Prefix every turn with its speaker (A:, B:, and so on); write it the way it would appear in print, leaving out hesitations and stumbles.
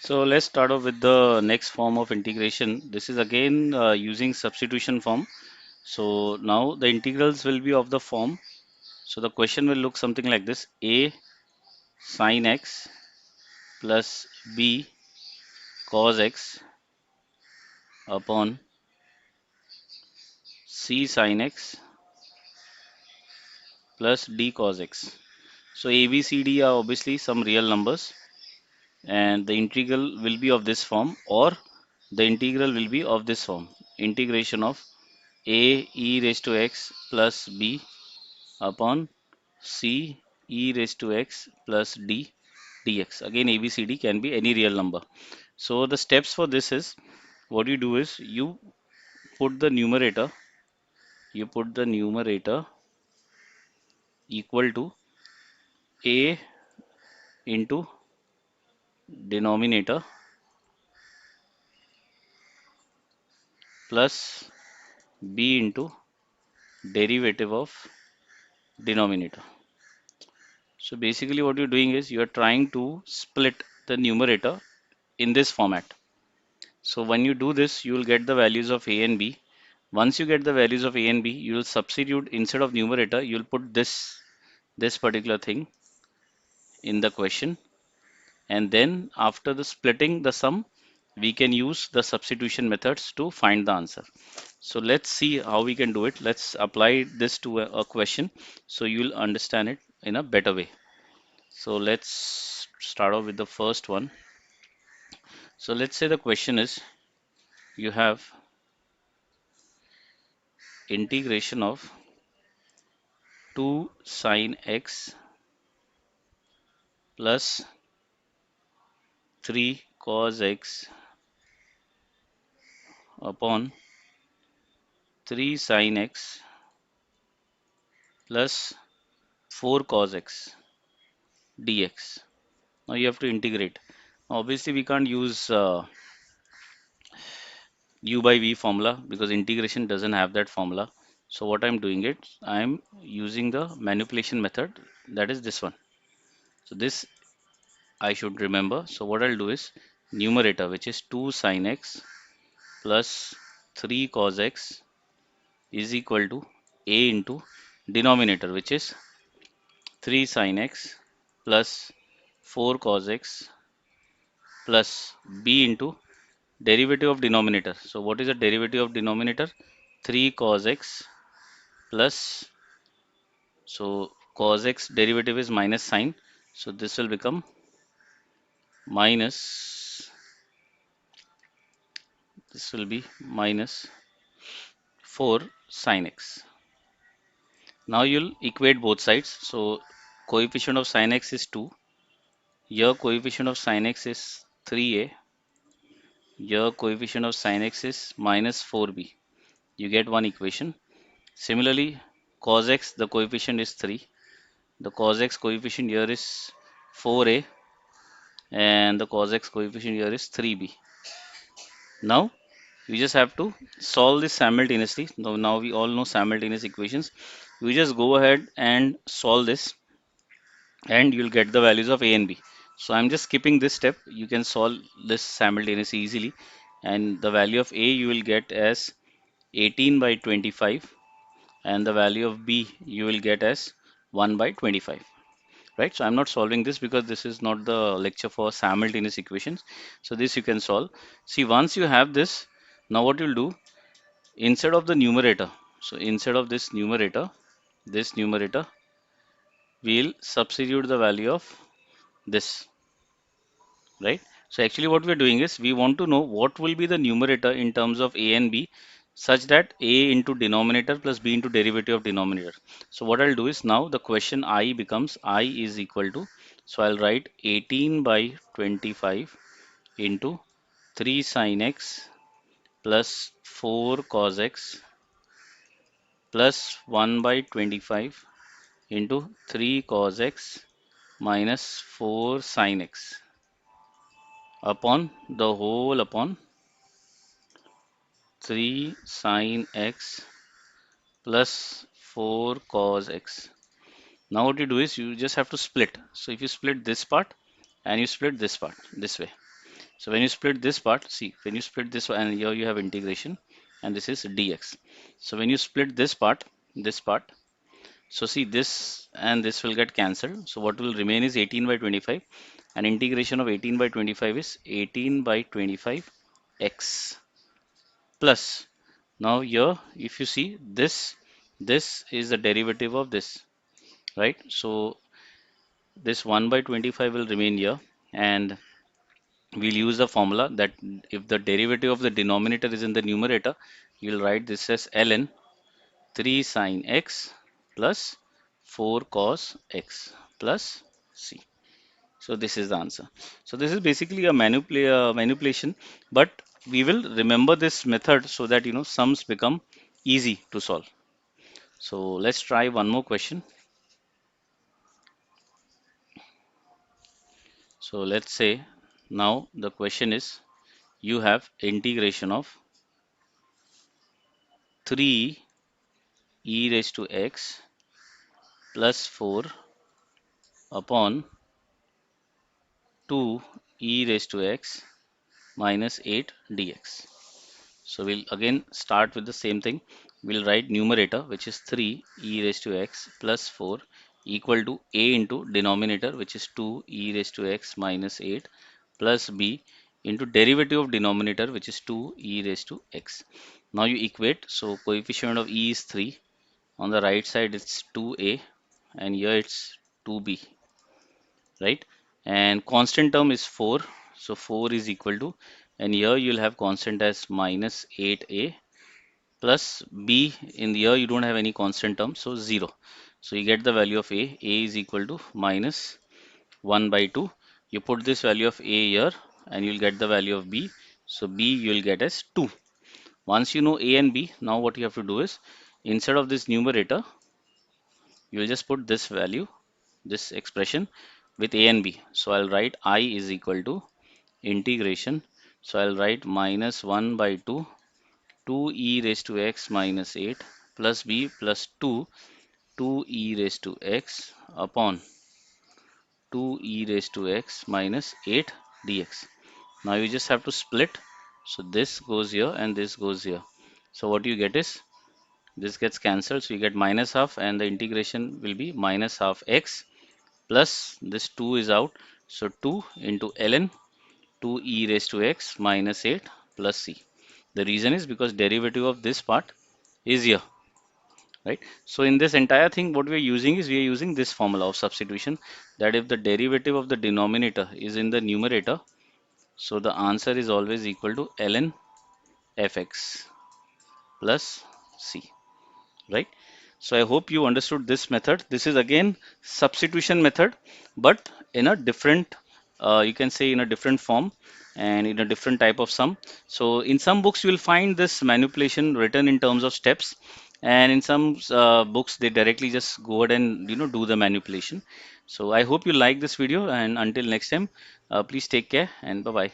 A: So let's start off with the next form of integration. This is again using substitution form. So now the integrals will be of the form. So the question will look something like this: a sine x plus b cos x upon c sine x plus d cos x. So a, b, c, d are obviously some real numbers, and the integral will be of this form, or the integral will be of this form: integration of a e raised to x plus b upon c e raised to x plus d dx. Again, a, b, c, d can be any real number. So the steps for this is, what you do is put the numerator, you put the numerator equal to a into denominator plus b into derivative of denominator. So basically what you're doing is you are trying to split the numerator in this format. So when you do this, you will get the values of a and b. Once you get the values of a and b, you will substitute instead of numerator, you will put this particular thing in the question, and then after the splitting the sum, we can use the substitution methods to find the answer. So let's see how we can do it. Let's apply this to a question so you'll understand it in a better way. So let's start off with the first one. So let's say the question is, you have integration of 2 sine x plus 3 cos x upon 3 sine x plus 4 cos x dx. Now you have to integrate. Obviously, we can't use u by v formula because integration doesn't have that formula. So what I'm doing it, I'm using the manipulation method, that is this one. So this I should remember. So what I'll do is numerator, which is 2 sine x plus 3 cos x, is equal to a into denominator, which is 3 sine x plus 4 cos x plus b into derivative of denominator. So what is the derivative of denominator? 3 cos x plus, so cos x derivative is minus sine, so this will become minus, this will be minus 4 sine x. Now you'll equate both sides. So coefficient of sine x is 2, here coefficient of sine x is 3a, here coefficient of sine x is minus 4b. You get one equation. Similarly, cos x, the coefficient is 3, the cos x coefficient here is 4a, and the cos x coefficient here is 3b. Now we just have to solve this simultaneously. Now we all know simultaneous equations. We just go ahead and solve this, and you'll get the values of a and b. So I'm just skipping this step. You can solve this simultaneously easily, and the value of a you will get as 18 by 25, and the value of b you will get as 1 by 25. Right, so I'm not solving this because this is not the lecture for simultaneous equations. So this you can solve. See, once you have this, now what you'll do, instead of the numerator, so instead of this numerator, we'll substitute the value of this, right? So actually what we're doing is we want to know what will be the numerator in terms of a and b, such that a into denominator plus b into derivative of denominator. So what I'll do is, now the question I becomes, I is equal to, so I'll write 18 by 25 into 3 sine x plus 4 cos x plus 1 by 25 into 3 cos x minus 4 sine x upon the whole upon 3 sine x plus 4 cos x. Now what you do is you just have to split. So if you split this part and you split this part this way, So when you split this part, see, when you split this one, and here you have integration, and this is dx. So when you split this part, so see, this and this will get cancelled. So what will remain is 18 by 25, and integration of 18 by 25 is 18 by 25 x plus. Now here, if you see this, this is the derivative of this, right? So this 1 by 25 will remain here, and we'll use the formula that if the derivative of the denominator is in the numerator, you'll write this as ln 3 sine x plus 4 cos x plus c. So this is the answer. So this is basically a manipulation, but we will remember this method so that sums become easy to solve. So let's try one more question. So let's say now the question is, you have integration of 3 e raised to x plus 4 upon 2 e raised to x minus 8 dx. So we'll again start with the same thing. We'll write numerator, which is 3 e raised to x plus 4, equal to a into denominator, which is 2 e raised to x minus 8, plus b into derivative of denominator, which is 2 e raised to x. Now you equate. So coefficient of e is 3. On the right side it's 2a, and here it's 2b, right? And constant term is 4. So 4 is equal to, and here you'll have constant as minus 8a, plus b. In the year you don't have any constant term, so 0. So you get the value of a. A is equal to minus 1 by 2. You put this value of a here, and you'll get the value of b. So b you'll get as 2. Once you know a and b, now what you have to do is, instead of this numerator, you'll just put this value, this expression with a and b. So I'll write I is equal to integration. So I'll write minus 1 by 2 2 e raised to x minus 8 plus b plus 2 2 e raised to x upon 2 e raised to x minus 8 dx. Now you just have to split. So this goes here and this goes here. So what you get is, this gets cancelled. So you get minus half, and the integration will be minus half x plus this 2 is out. So 2 into ln 2 e raised to x minus 8 plus c. The reason is because derivative of this part is here, right? So in this entire thing, what we are using is, we are using this formula of substitution, that if the derivative of the denominator is in the numerator, so the answer is always equal to ln fx plus c, right? So I hope you understood this method. This is again substitution method, but in a different, you can say, in a different form and in a different type of sum. So in some books you will find this manipulation written in terms of steps, and in some books they directly just go ahead and do the manipulation. So I hope you like this video, and until next time, please take care and bye bye.